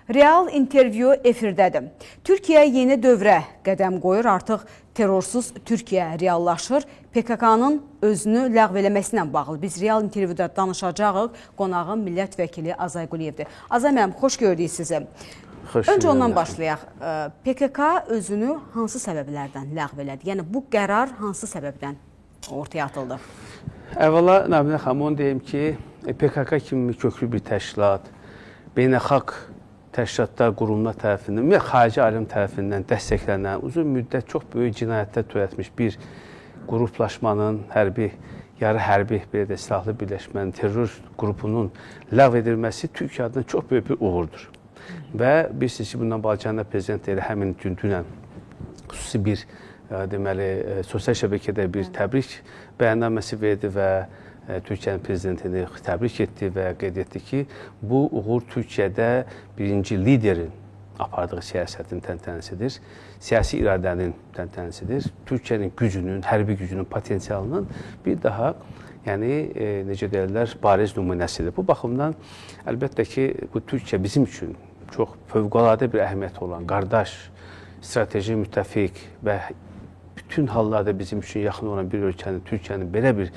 Real intervyu efirdədir. Türkiyə yeni dövrə qədəm qoyur, artıq terrorsuz Türkiyə reallaşır. PKK-nın özünü ləğv eləməsinə bağlı. Biz real intervyuda danışacağıq. Qonağım millət vəkili Azay Quliyevdir. Azay müəllim, xoş gördük sizi. Öncə ondan başlayaq. PKK özünü hansı səbəblərdən ləğv elədi? Yəni bu qərar hansı səbəbdən ortaya atıldı? Əvvəla Nəbinə xanım, onu deyim ki, PKK kimi köklü bir təşkilat, beynəlxalq təşkilatlar qurumlar tərəfindən, xarici alim tərəfindən dəstəklənən, uzun müddət çox böyük cinayətlər törətmiş bir qruplaşmanın, yarı hərbi, belə də silahlı birləşmənin, terror qrupunun ləğv edilməsi Türkiyə adına çox böyük bir uğurdur. Və bilirsiniz ki, bundan Balcanlar prezident elə həmin gün dünən xüsusi bir deməli, sosial şəbəkədə bir təbrik bəyannaməsi verdi və Türkiyənin prezidentini təbrik etdi və qeyd etdi ki, bu uğur Türkiyədə birinci liderin apardığı siyasətin təntənəsidir, siyasi iradənin təntənəsidir, Türkiyənin gücünün, hərbi gücünün, potensialının bir daha, yəni necə deyirlər, bariz nümunəsidir. Bu baxımdan əlbəttə ki, bu Türkiyə bizim üçün çox fövqəladə bir əhəmiyyəti olan, qardaş, strateji müttəfiq və bütün hallarda bizim üçün yaxın olan bir ölkənin, Türkiyənin belə bir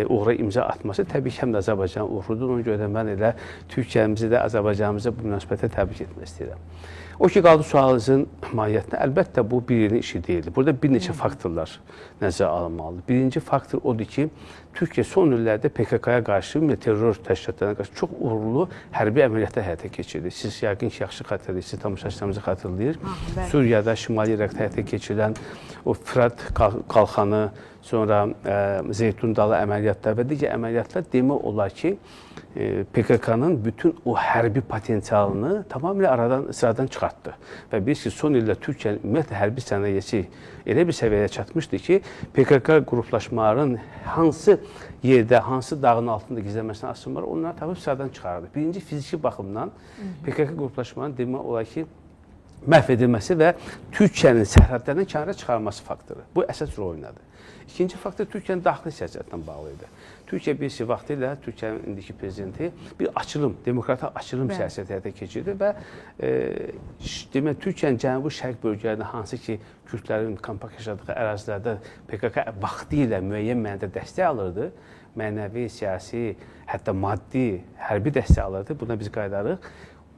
uğura imza atması təbii ki, həm də Azərbaycan uğrudur. Ona görə də mən elə Türkiyəmizi də, Azərbaycanımızı bu münasibətə təbrik etmək istəyirəm. O ki, qaldı sualınızın mahiyyətinə, əlbəttə bu birinin işi deyildir. Burada bir neçə faktorlar nəzərə alınmalıdır. Birinci faktor odur ki, Türkiyə son illərdə PKK-ya qarşı, terror təşkilatlarına qarşı çox uğurlu hərbi əməliyyatlar həyata keçirdi. Siz yəqin ki, yaxşı xatırlayırsınız, tamaşaçılarımızı xatırlayır. Suriyada, Şimali İraqda həyata keçirilən o Fırat qalxanı, sonra Zeytun dalı əməliyyatlar və digər əməliyyatlar demək olar ki, PKK-nın bütün o hərbi potensialını tamamilə sıradan çıxartdı. Və biz ki, son ildə Türkiyənin ümumiyyətlə hərbi sənayesi elə bir səviyyəyə çatmışdı ki, PKK qruplaşmaların hansı yerdə, hansı dağın altında gizlənməsindən asılır, onları tapıb sıradan çıxardı. Birinci fiziki baxımdan PKK qruplaşmanın demək olar ki, məhv edilməsi və Türkiyənin sərhədlərindən kənara çıxarılması faktoru. Bu əsas rol oynadı. İkinci faktor Türkiyənin daxili siyasətlə bağlı idi. Türkiyə birisi vaxtilə, Türkiyənin indiki prezidenti bir açılım, demokratik açılım siyasəti həyata keçirdi və demək, Türkiyənin cənubi-şərq bölgələrində hansı ki, Kürdlərin kompakt yaşadığı ərazilərdə PKK vaxtilə müəyyən mənada dəstək alırdı, mənəvi, siyasi, hətta maddi, hərbi dəstək alırdı, buna biz qayıdarıq.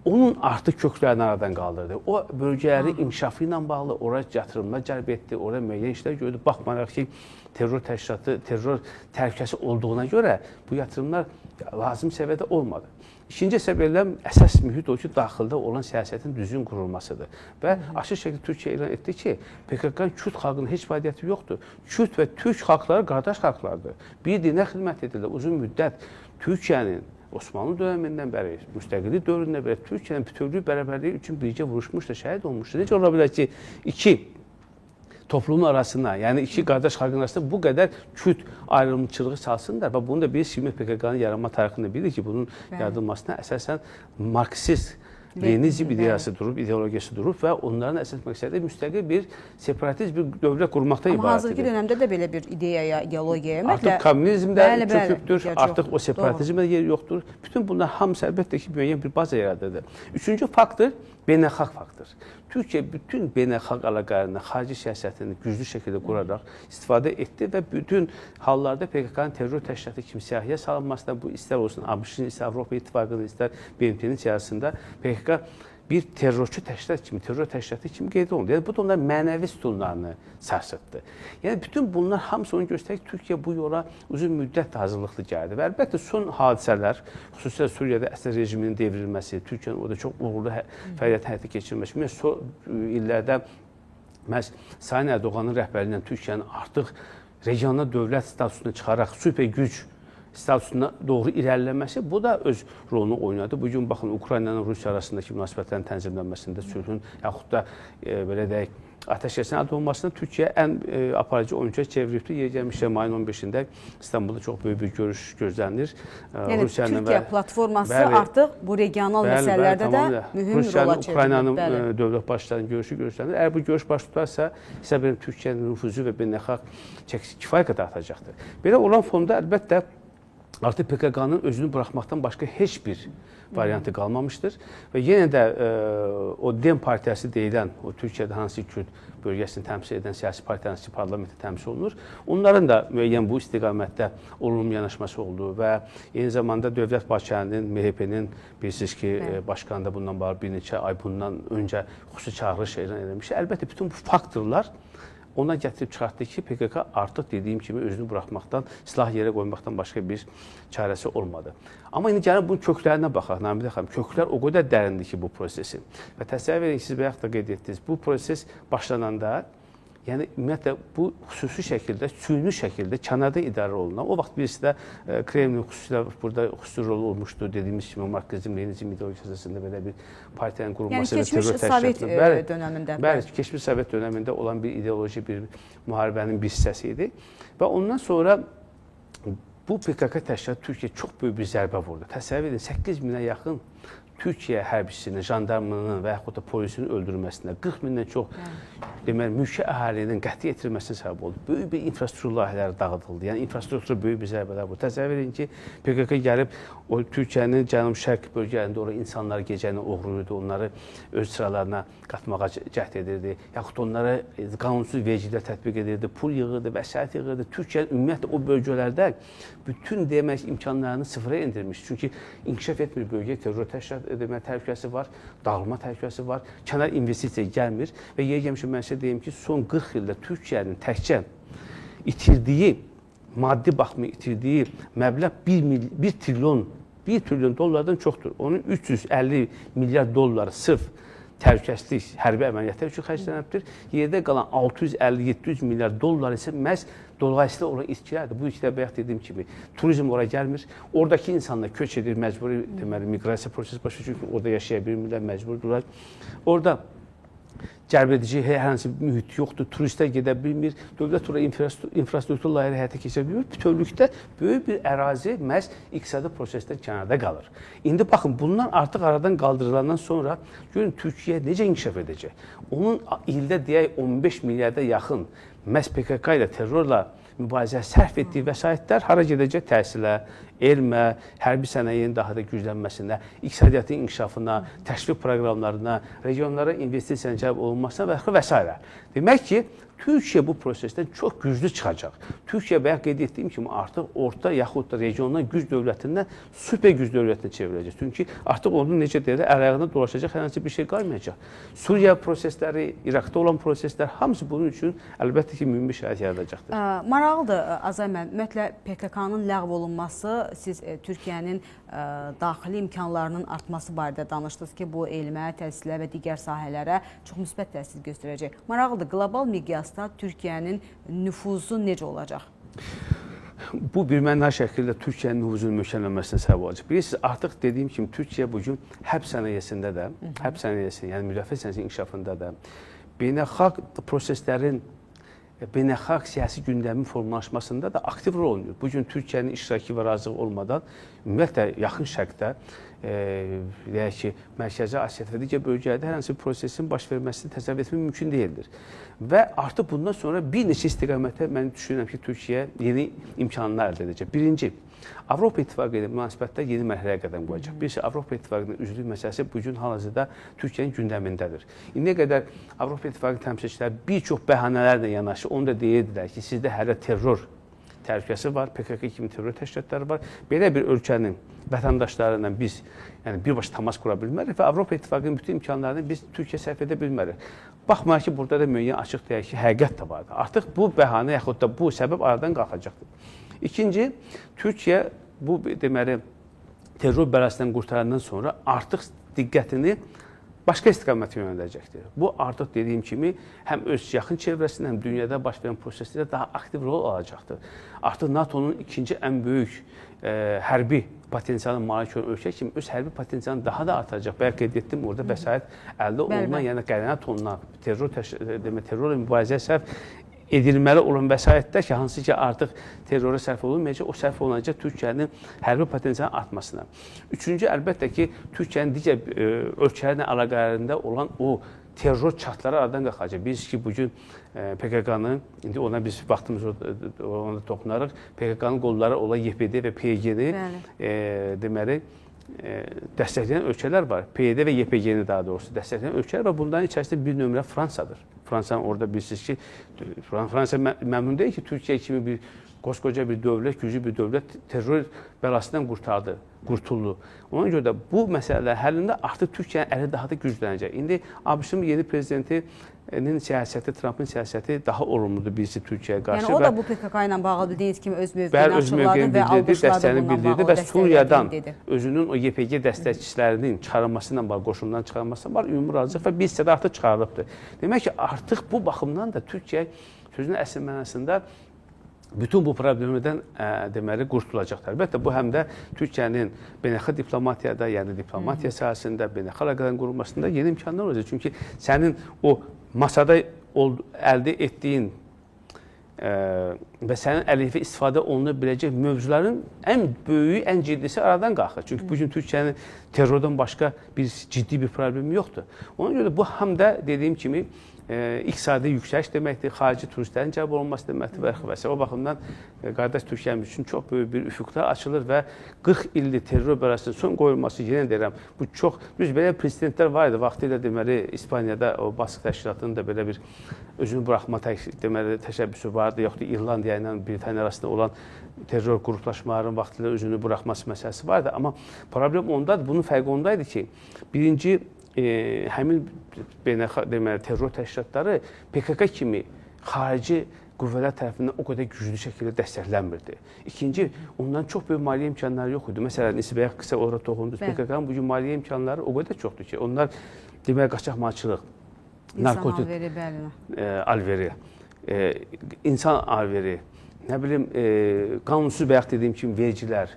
Onun artıq köklərini aradan qaldırdı. O bölgələrin inkişafı ilə bağlı oraya yatırımlar cəlb etdi, oraya müəyyən işlər gördü. Baxmayaraq ki, terror təşkilatı, terror təhlükəsi olduğuna görə bu yatırımlar lazım səviyyədə olmadı. İkinci səbəblər əsas mühit o ki, daxildə olan siyasətin düzgün qurulmasıdır. Və açıq şəkildə Türkiyə elan etdi ki, PKK-nın Kürd xalqının heç vədiyyəti yoxdur. Kürd və Türk xalqları qardaş xalqlardır. Bir dinə xidmət edirlər. Uzun müddət Türkiyənin Osmanlı dönəmindən bəri, müstəqillik dövründə bəri Türkiyənin bütövlük bərabərliyi üçün bircə vuruşmuş da, şəhid olmuşdur. Necə ola bilər ki, iki toplumun arasına, yəni iki qardaş xalqın arasında bu qədər Kürt ayrımçılığı salsınlar və bunu da biz PKK-nın yaranma tarixində bilir ki, bunun yaradılmasına əsasən Marksist Leninizm ideyası durub, ideologiyası durub və onların əsas məqsədi müstəqil bir separatist bir dövlət qurmaqdan ibarətdir. Amma hazırki dövrdə də belə bir ideyaya, ideologiyaya artıq kommunizm də çökübdür, artıq o separatizmə yer yoxdur. Bütün bunlar hamısı əlbəttə ki, müəyyən bir baza yaradırdı. Üçüncü faktor beynəlxalq faktor. Türkiyə bütün beynəlxalq əlaqələrini, xarici siyasətini güclü şəkildə quraraq istifadə etdi və bütün hallarda PKK-nın terror təşkilatı kimi siyahıya salınmasında bu istər olsun ABŞ-ın, istər Avropa İttifaqının, istər BMT-nin siyasətində PKK bir terrorçu təşkilat kimi, terror təşkilatı kimi qeyd olundu. Yəni, bu da onlar mənəvi sütunlarını sarsıtdı. Yəni, bütün bunlar hamısı onu göstərir ki, Türkiyə bu yola uzun müddət hazırlıqlı gəldi. Və əlbəttə, son hadisələr, xüsusilə Suriyada Əsəd rejiminin devrilməsi, Türkiyənin orada çox uğurlu fəaliyyət həyata keçirilməsi, son illərdə məhz Sayın Ərdoğanın rəhbərliyindən Türkiyənin artıq regional dövlət statusunu çıxaraq süper güc statusuna doğru irəliləməsi, bu da öz rolunu oynadı. Bugün baxın, Ukrayna ilə Rusiya arasındakı münasibətlərin tənzimlənməsində, sülhün, yaxud da belə deyək, atəşkəsin əldə olmasında Türkiyə ən aparıcı oyuncuya çeviribdir. Yer gəlmişsə, mayın 15-də İstanbulda çox böyük bir görüş gözlənilir. Yəni, Türkiyə platforması artıq bu regional məsələlərdə də mühüm rola çevrilir. Ukraynanın dövlət başçılarının görüşü gözlənilir. Əgər bu görüş baş tutarsa, hesab edirəm Türkiyənin nüfuzu və beynəlxalq çəkisi kifayət qədər artacaqdır. Belə olan fonda əlbəttə artıq PKK-nın özünü buraxmaqdan başqa heç bir variantı qalmamışdır. Və yenə də o DEM partiyası deyilən, o Türkiyədə hansı Kürd bölgəsini təmsil edən siyasi partiyanın parlamentdə təmsil olunur. Onların da müəyyən bu istiqamətdə olumlu yanaşması oldu və eyni zamanda Dövlət Başkanının, MHP-nin bilirsiniz ki, başkanı da bundan bağlı bir neçə ay bundan öncə xüsusi çağırış elan edilmiş. Əlbəttə, bütün bu faktorlar ona gətirib çıxartdı ki, PKK artıq dediyim kimi özünü buraxmaqdan, silah yerə qoymaqdan başqa bir çarəsi olmadı. Amma indi gəlin bunun köklərinə baxaq, Namidə xanım. Köklər o qədər dərindir ki, bu prosesin. Və təsəvvür edin, siz bayaq da qeyd etdiniz, bu proses başlananda, yəni ümumiyyətlə bu xüsusi şəkildə, süni şəkildə kənarda idarə olunan, o vaxt birisi də Kremlin xüsusilə burada xüsusi rol olmuşdu, dediyimiz kimi marksizm, leninizm ideologiyası əsasında belə bir partiyanın qurulması və terror təşkilatı. Yəni keçmiş Sovet dönəmində. Bəli, keçmiş Sovet dönəmində olan bir ideoloji bir müharibənin bir hissəsi idi və ondan sonra bu PKK təşkilatı Türkiyə çox böyük bir zərbə vurdu. Təsəvvür edin, 8 minə yaxın Türkiyə hərbçisinin, jandarmanının və yaxud da polisinin öldürülməsinə, 40 mindən çox deməli, mülki əhalinin qəti yetirilməsinə səbəb oldu. Böyük bir infrastruktur layihələri dağıdıldı. Yəni, infrastruktura böyük bir zərbələr vurdu. Təsəvvür edin ki, PKK gəlib o Türkiyənin cənub-şərq bölgələrində oraya insanları gecəni oğruyurdu, onları öz sıralarına qatmağa cəhd edirdi, yaxud onlara qanunsuz vergilər tətbiq edirdi, pul yığırdı, vəsait yığırdı. Türkiyə ümumiyyətlə o bölgələrdə bütün demək imkanlarını sıfıra endirmiş. Çünki inkişaf etmir bölgə, terror təhlükəsi var, dağılma təhlükəsi var, kənar investisiya gəlmir və yeri gəlmişəm mən sizə deyim ki, son 40 ildə Türkiyənin təkcə itirdiyi, maddi baxımı itirdiyi məbləğ 1 trilyon dollardan çoxdur. Onun 350 milyar dolları sırf təhlükəsizlik, hərbi əməliyyatlar üçün xərclənibdir. Yerdə qalan 650-700 milyar dollar isə məhz dolayısıyla olan itkilərdir. Bu itkilər bayaq dediyim kimi turizm oraya gəlmir. Oradakı insanlar köç edir, məcburi deməli miqrasiya prosesi başa düşür ki, orada yaşaya bilmirlər, məcburdular. Orada cəlb edici hər hansı bir mühit yoxdur, turistlər gedə bilmir, dövlət oraya infrastruktur layihələri həyata keçirə bilmir. Bütövlükdə böyük bir ərazi məhz iqtisadi prosesdən kənarda qalır. İndi baxın, bunlar artıq aradan qaldırılandan sonra görün Türkiyə necə inkişaf edəcək? Onun ildə deyək 15 milyarda yaxın məhz PKK ilə terrorla mübarizəyə sərf etdiyi vəsaitlər hara gedəcək? Təhsilə, elmə, hərbi sənayenin daha da güclənməsinə, iqtisadiyyatın inkişafına, təşviq proqramlarına, regionlara investisiyanın cəlb olunmasına və s. Demək ki, Türkiyə bu prosesdən çox güclü çıxacaq. Türkiyə bayaq qeyd etdiyim kimi artıq orta yaxud da regional güc dövlətindən süper güc dövlətinə çevriləcək. Çünki artıq onun necə deyirlər, əl-ayağına dolaşacaq hər hansı bir şey qalmayacaq. Suriya prosesləri, İraqda olan proseslər hamısı bunun üçün əlbəttə ki, mühüm bir şərait yaradacaqdır. Maraqlıdır Azay müəllim, ümumiyyətlə PKK-nın ləğv olunması, siz Türkiyənin daxili imkanlarının artması barədə danışdınız ki, bu elmə, təhsilə və digər sahələrə çox müsbət təsir göstərəcək. Maraqlıdır, qlobal miqyasda Türkiyənin nüfuzu necə olacaq? Bu birmənalı şəkildə Türkiyənin nüfuzunun möhkəmlənməsinə səbəb olacaq. Bilirsiniz, artıq dediyim kimi Türkiyə bugün hərb sənayesində də, hərb sənayesinin, yəni müdafiə sənayesinin inkişafında da beynəlxalq proseslərin beynəlxalq siyasi gündəmin formalaşmasında da aktiv rol oynayır. Bugün Türkiyənin iştirakı və razılığı olmadan ümumiyyətlə yaxın şərqdə, deyək ki, Mərkəzi Asiyada və digər bölgələrdə hər hansı bir prosesin baş verməsini təsəvvür etmək mümkün deyildir. Və artıq bundan sonra bir neçə istiqamətə mən düşünürəm ki, Türkiyə yeni imkanlar əldə edəcək. Birinci, Avropa İttifaqı ilə münasibətdə yeni mərhələyə qədəm qoyacaq. Birisi, Avropa İttifaqının üzvlük məsələsi bugün hal-hazırda Türkiyənin gündəmindədir. İndiyə qədər Avropa İttifaqı təmsilçiləri bir çox bəhanələrlə yanaşı, onu da deyirdilər ki, sizdə hələ terror təhlükəsi var, PKK kimi terror təşkilatları var. Belə bir ölkənin vətəndaşlarıyla biz birbaşa təmas qura bilmərik və Avropa İttifaqının bütün imkanlarını biz Türkiyə sərf edə bilmərik. Baxmayaq ki, burada da müəyyən açıq deyək ki, həqiqət də vardır. Artıq bu bəhanə yaxud da bu səbəb aradan qalxacaqdır. İkinci, Türkiyə bu deməli terror bəlasindən qurtarandan sonra artıq diqqətini başqa istiqamətə yönəldəcəkdir. Bu artıq dediyim kimi həm öz yaxın çevrəsində, həm dünyada baş verən proseslərdə daha aktiv rol alacaqdır. Artıq NATO-nun ikinci ən böyük hərbi potensialına malik olan ölkə kimi öz hərbi potensialını daha da artıracaq. Bayaq qeyd etdim, orada vəsait əldə olunan, yəni qənaət olunan terrorla mübarizəyə sərf edilməli olan vəsaitlər ki, hansı ki artıq terrora sərf olunmayacaq, o sərf olunacaq Türkiyənin hərbi potensialının artmasına. Üçüncü, əlbəttə ki, Türkiyənin digər ölkələrlə əlaqələrində olan o terror çatları aradan qalxacaq. Biz ki, bugün PKK-nın, indi ona biz vaxtımız ona toxunarıq, PKK-nın qolları olan YPD və PYD-ni deməli, dəstəkləyən ölkələr var. PYD və YPG-ni daha doğrusu dəstəkləyən ölkələr var. Bunların içərisində bir nömrə Fransadır. Fransanın orada bilirsiniz ki, Fransa məmnun deyil ki, Türkiyə kimi bir qoskoca bir dövlət, güclü bir dövlət terror bəlasından qurtuldu. Ona görə də bu məsələlər həllində artıq Türkiyənin əli daha da güclənəcək. İndi ABŞ-ın yeni prezidentinin siyasəti, Trump'ın siyasəti daha olumludur birisi Türkiyəyə qarşı. Yəni o da bu PKK ilə bağlı bildiyiniz kimi öz mövqeyini açıqladı və alqışladı bundan bağlı. Və Suriyadan özünün o YPG dəstəkçilərinin çıxarılması ilə bağlı, qoşundan çıxarılması ilə bağlı ümumi razılıq və bir hissədə artıq çıxarılıbdır. Demək ki, artıq bu baxımdan da Türkiyə sözünün əsl mənasında bütün bu problemlərdən deməli qurtulacaqlar. Əlbəttə bu həm də Türkiyənin beynəlxalq diplomatiyada, yəni diplomatiya sahəsində, beynəlxalq əlaqələrin qurulmasında yeni imkanlar olacaq. Çünki sənin o masada əldə etdiyin və sənin əleyhə istifadə oluna biləcək mövzuların ən böyüyü, ən ciddisi aradan qalxır. Çünki bugün Türkiyənin terrordan başqa bir ciddi bir problemi yoxdur. Ona görə bu həm də dediyim kimi iqtisadi yüksəliş deməkdir, xarici turistlərin cəlb olunması deməkdir və s. O baxımdan qardaş Türkiyəmiz üçün çox böyük bir üfüqlər açılır və 40 illik terror bəlasının son qoyulması, yenə deyirəm, bu çox, düz belə prezidentlər var idi, vaxtilə deməli İspaniyada o Bask təşkilatının da belə bir özünü buraxma təşəbbüsü vardı, yoxdur İrlandiya ilə Britaniya arasında olan terror qruplaşmaların vaxtilə özünü buraxması məsələsi vardı. Amma problem ondadır, bunun fərqi ondaydı ki, birinci həmin beynəlxalq terror təşkilatları PKK kimi xarici qüvvələr tərəfindən o qədər güclü şəkildə dəstəklənmirdi. İkinci, ondan çox böyük maliyyə imkanları yox idi. Məsələn, Nisbəyə qısa orada toxundunuz. PKK-nın bugün maliyyə imkanları o qədər çoxdur ki, onlar demək qaçaqmalçılıq, narkotik alveri, insan alveri, nə bilim, qanunsuz bayaq dediyim kimi vergilər,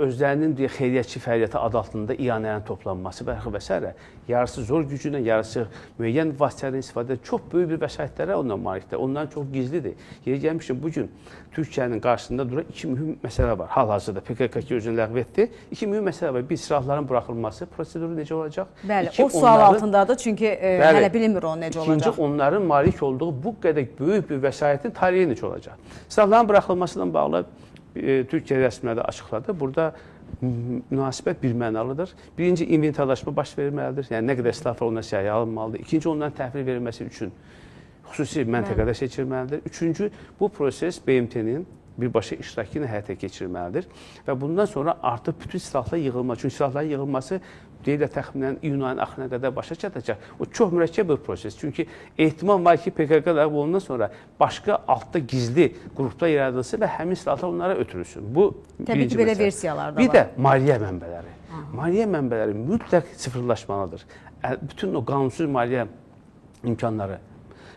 özlərinin xeyriyyətçi fəaliyyəti adı altında iyanələrin toplanması və s. Yarısı zor gücünə, yarısı müəyyən vasitələrin istifadə çox böyük bir vəsaitlərə ondan malikdir. Ondan çox gizlidir. Yeri gəlmişdir, bugün Türkiyənin qarşısında duran iki mühüm məsələ var. Hal-hazırda PKK özünü ləğv etdi. İki mühüm məsələ var. Bir, silahların buraxılması proseduru necə olacaq? Bəli, o sual altındadır, çünki hələ bilinmir o necə olacaq. İkinci, onların malik olduğu bu qədər böyük bir vəsaitin tarihi necə olacaq? Silahların buraxılmasıyla bağlı Türkiyə rəsmiləri də açıqladı. Burada münasibət birmənalıdır. Birinci, inventarlaşma baş verməlidir. Yəni, nə qədər silah var, onlara siyahıya alınmalıdır. İkinci, onların təhvil verilməsi üçün xüsusi məntəqədə seçilməlidir. Üçüncü, bu proses BMT-nin birbaşa iştirakı ilə həyata keçirilməlidir. Və bundan sonra artıq bütün silahlar yığılmalı. Çünki silahların yığılması deyirlər təxminən iyun ayının axırına qədər başa çatacaq. O çox mürəkkəb bir proses. Çünki ehtimal var ki, PKK ləğv olundan sonra başqa altda gizli qruplar yaradılsın və həmin silahlar onlara ötürülsün. Bu təbii ki, belə versiyalar da var. Bir də maliyyə mənbələri. Maliyyə mənbələri mütləq sıfırlaşmalıdır. Bütün o qanunsuz maliyyə imkanları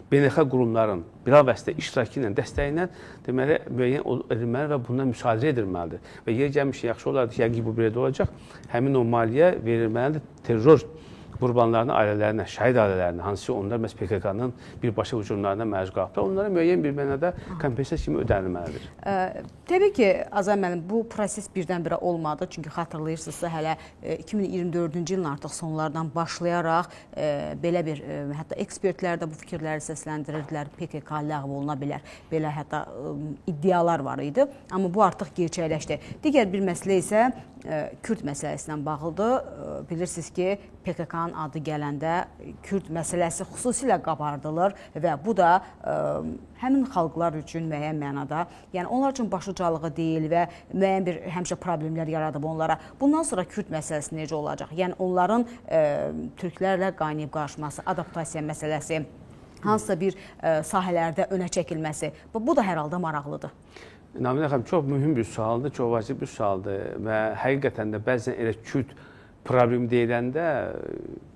beynəlxalq qurumların bilavasitə iştirakı ilə, dəstəyi ilə deməli müəyyən edilməli və bundan müsadirə edilməlidir. Və yer gəlmişkən yaxşı olardı ki, yəqin bu belə də olacaq. Həmin o maliyyə verilməlidir terror qurbanlarının ailələrinə, şəhid ailələrinə, hansı onlar məhz PKK-nın birbaşa hücumlarına məruz qalıblar, onlara müəyyən bir mənada kompensasiya kimi ödənilməlidir. Təbii ki, Azər müəllim, bu proses birdən-birə olmadı. Çünki xatırlayırsınızsa, hələ 2024-cü ilin artıq sonlardan başlayaraq belə bir, hətta ekspertlər də bu fikirləri səsləndirirdilər, PKK ləğv oluna bilər. Belə hətta iddialar var idi. Amma bu artıq gerçəkləşdi. Digər bir məsələ isə Kürd məsələsi ilə bağlıdır. Bilirsiniz ki, PKK-nın adı gələndə Kürd məsələsi xüsusilə qabardılır və bu da həmin xalqlar üçün müəyyən mənada, yəni onlar üçün başlıcalığı deyil və müəyyən bir həmişə problemlər yaradıb onlara. Bundan sonra Kürd məsələsi necə olacaq? Yəni onların türklərlə qaynayıb qarışması, adaptasiya məsələsi, hansısa bir sahələrdə önə çəkilməsi, bu da hər halda maraqlıdır. Naminə xanım, çox mühüm bir sualdır, çox vacib bir sualdır və həqiqətən də bəzən elə Kürd problemi deyiləndə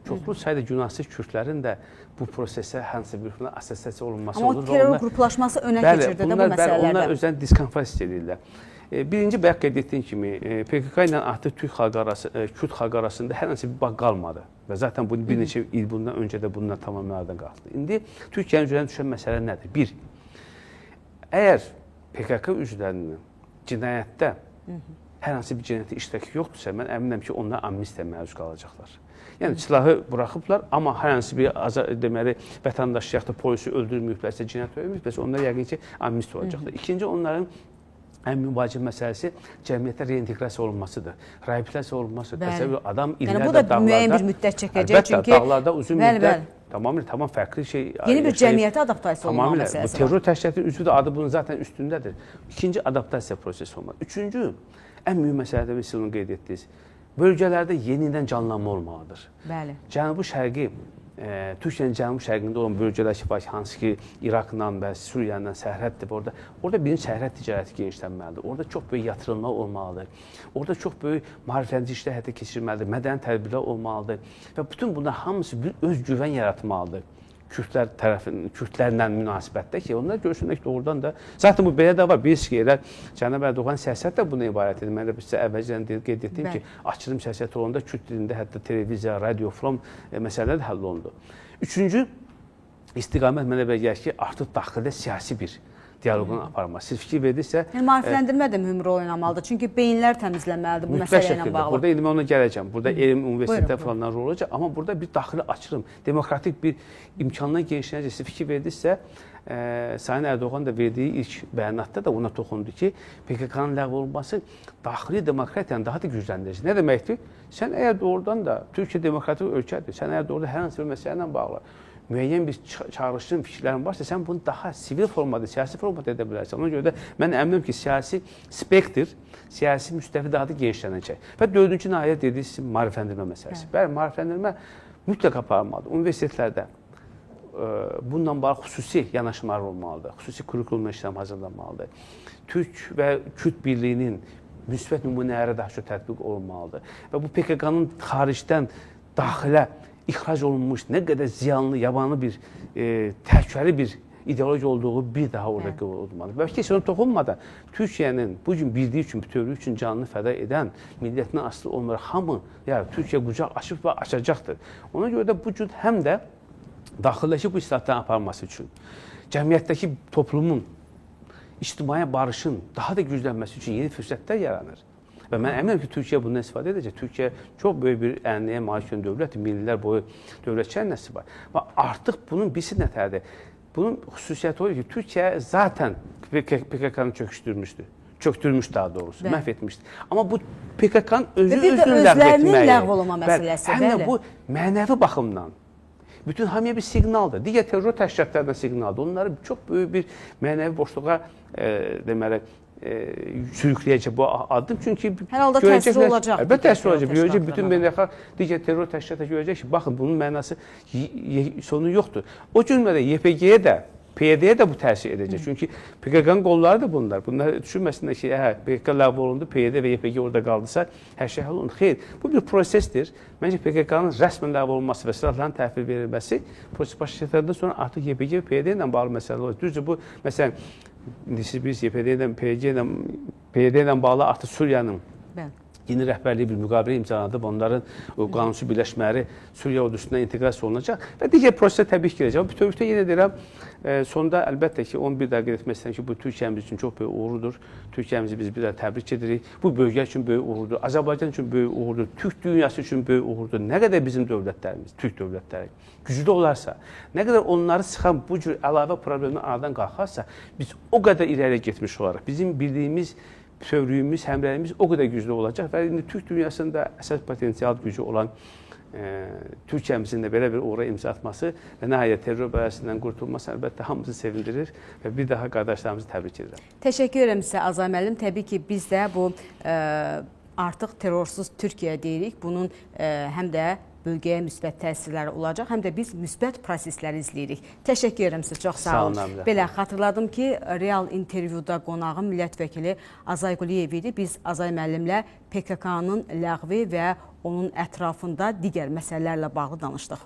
çoxlu sayda günahsız kürdlərin də bu prosesə hansısa bir assosiasiya olunması olur. Amma terror qruplaşması önə keçirdi də bu məsələlərdə. Onlar özlərini diskomfort edirlər. Birinci, bayaq qeyd etdiyim kimi, PKK ilə artıq Kürd xalqı arasında hər hansı bir bağ qalmadı. Və zaten bu bir neçə il bundan öncə də bundan tamamilə aradan qalxdı. İndi Türkiyənin üzərinə düşən məsələ nədir? Bir, əgər PKK üzvlərinin cinayətdə hər hansı bir cinayətdə iştirakı yoxdursa, mən əminəm ki, onlar amnistiyaya məruz qalacaqlar. Yəni silahı buraxıblar, amma hər hansı bir deməli vətəndaş yaxud da polisi öldürməyiblərsə, cinayət törətməyiblərsə, onlar yəqin ki, amnistiya olacaqlar. İkinci, onların ən müvacib məsələsi cəmiyyətə reinteqrasiya olunmasıdır. Reabilitasiya olunmasıdır. Təsəvvür adam illərlə bu da müəyyən bir müddət çəkəcək. Əlbəttə, çünki dağlarda uzun müddət tamam fərqli şey. Yeni bir cəmiyyətə adaptasiya olunma məsələsi var. Bu terror təşkilatının üzvü də adı bunun zaten üstündədir. İkinci, adaptasiya prosesi olmalı. Üçüncü, ən mühüm məsələdə siz onu qeyd etdiniz. Bölgələrdə yenidən canlanma olmalıdır. Bəli. Cənubi-şərqi, Türkiyənin cənubi-şərqində olan bölgələr ki, hansı ki, İraqla və Suriyanla sərhəddir. Orada birinci sərhəd ticarəti genişlənməlidir. Orada çox böyük yatırımlar olmalıdır. Orada çox böyük maarifləndirici işlər həyata keçirilməlidir. Mədəni tədbirlər olmalıdır. Və bütün bunlar hamısı bir öz güvən yaratmalıdır. Kürdlərlə münasibətdə ki, onlar görsünlər ki, doğrudan da, zaten bu belə də var, bilirsiniz ki, elə Cənab Ərdoğan siyasət də buna ibarət edir. Mən də sizə əvvəlcədən qeyd etdim ki, açılım siyasəti olanda Kürd dilində hətta televiziya, radio, film məsələlər də həll olundu. Üçüncü istiqamət mənə belə gəlir ki, artıq daxildə siyasi bir dialoqun aparması. Siz fikir verdinizsə... Maarifləndirmə də mühüm rol oynamalıdır. Çünki beyinlər təmizlənməlidir bu məsələ ilə bağlı. Burada elmi ona gələcəm. Burada elm, universitetlər falanlar rol olacaq. Amma burada bir daxili açılım, demokratik bir imkandan genişlənəcək. Siz fikir verdinizsə, Sayın Ərdoğan da verdiyi ilk bəyanatda da ona toxundu ki, PKK-nın ləğv olunması daxili demokratiyanı daha da gücləndirir. Nə deməkdir? Sən əgər doğrudan da Türkiyə demokratik ölkədir, sən əgər doğrudan hər hansı bir məsələ ilə bağlı müəyyən bir çağrışın, fikirlərin varsa, sən bunu daha sivil formada, siyasi formada edə bilərsən. Ona görə də mən əminəm ki, siyasi spektr, siyasi müstəvi daha da genişlənəcək. Və dördüncü nəhayət dediyiniz maarifləndirmə məsələsi. Bəli, maarifləndirmə mütləq aparılmalıdır. Universitetlərdə bununla bağlı xüsusi yanaşmalar olmalıdır. Xüsusi kurikulum işləm hazırlanmalıdır. Türk və Kürd birliyinin müsbət nümunələri daha çox tətbiq olunmalıdır. Və bu PKK-nın xaricdən daxilə ixrac olunmuş, nə qədər ziyanlı, yabanı bir, təhlükəli bir ideoloji olduğu bir daha orada olmalıdır. Və ki, sonra toxunmadan Türkiyənin bu gün bildiyi üçün, bütövlüyü üçün canını fəda edən milletindən asılı olmayaraq hamı, yəni Türkiyə qucaq açıb və açacaqdır. Ona görə də bu gün həm də daxildəki bu islahatların aparılması üçün, cəmiyyətdəki toplumun, ictimai barışın daha da güclənməsi üçün yeni fürsətlər yaranır. Və mən əminəm ki, Türkiyə bundan istifadə edəcək. Türkiyə çox böyük bir ənliyə malik dövlətdir, millilər boyu dövlət çənəsi var. Və artıq bunun birisi nətərdir? Bunun xüsusiyyəti odur ki, Türkiyə zaten PKK-nı çöktürmüşdü daha doğrusu, məhv etmişdi. Amma bu PKK-nın özünü ləğv etməyi, ləğv olma məsələsi, həm də bu mənəvi baxımdan bütün hamıya bir siqnaldır. Digər terror təşkilatlarından siqnaldır. Onları çox böyük bir mənəvi boşluğa deməli, sürükləyəcək bu addım. Çünki hər halda təsir olacaq. Əlbəttə təsir olacaq. Görəcək bütün beynəlxalq digər terror təşkilatı görəcək ki, baxın bunun mənası sonu yoxdur. O cümlədə YPG-yə də, PYD-yə də bu təsir edəcək. Çünki PKK-nın qolları da bunlar. Bunlar düşünməsinlər ki, PKK ləğv olundu, PYD və YPG orada qaldısa, hər şey həll olunur. Xeyr, bu bir prosesdir. Məncə PKK-nın rəsmən ləğv olunması və silahların təhvil verilməsi proses başlayacaqdan sonra artıq YPG və PYD ilə bağlı məsələ olur. Düzdür, bu məsələn, siz biz PYD ilə bağlı artıq Suriyanın yeni rəhbərliyi bir müqavilə imzalanıb, onların qanunsuz birləşmələri Suriya ordusundan inteqrasiya olunacaq və digər prosesdə təbii ki, girəcək. Bütövlükdə yenə deyirəm, sonda əlbəttə ki, 11 dəqiqə qeyd etmək istəyirəm ki, bu Türkiyəmiz üçün çox böyük uğurdur. Türkiyəmizi biz bir də təbrik edirik. Bu bölgə üçün böyük uğurdur. Azərbaycan üçün böyük uğurdur. Türk dünyası üçün böyük uğurdur. Nə qədər bizim dövlətlərimiz, Türk dövlətləri güclü olarsa, nə qədər onları sıxan bu cür əlavə problemdən aradan qalxarsa, biz o qədər irəli getmiş olaraq, bizim bildiyimiz bütövlüyümüz, həmrəyimiz o qədər güclü olacaq və indi Türk dünyasında əsas potensial gücü olan Türkiyəmizin də belə bir uğura imza atması və nəhayət terror bələsindən qurtulması əlbəttə hamımızı sevindirir və bir daha qardaşlarımızı təbrik edirəm. Təşəkkür edirəm sizə Azay müəllim. Təbii ki, biz də bu artıq terrorsuz Türkiyə deyirik. Bunun həm də bölgəyə müsbət təsirləri olacaq, həm də biz müsbət prosesləri izləyirik. Təşəkkür edirəm sizə, çox sağ olun. Belə xatırladım ki, real intervyuda qonağım millət vəkili Azay Quliyev idi. Biz Azay müəllimlə PKK-nın ləğvi və onun ətrafında digər məsələlərlə bağlı danışdıq.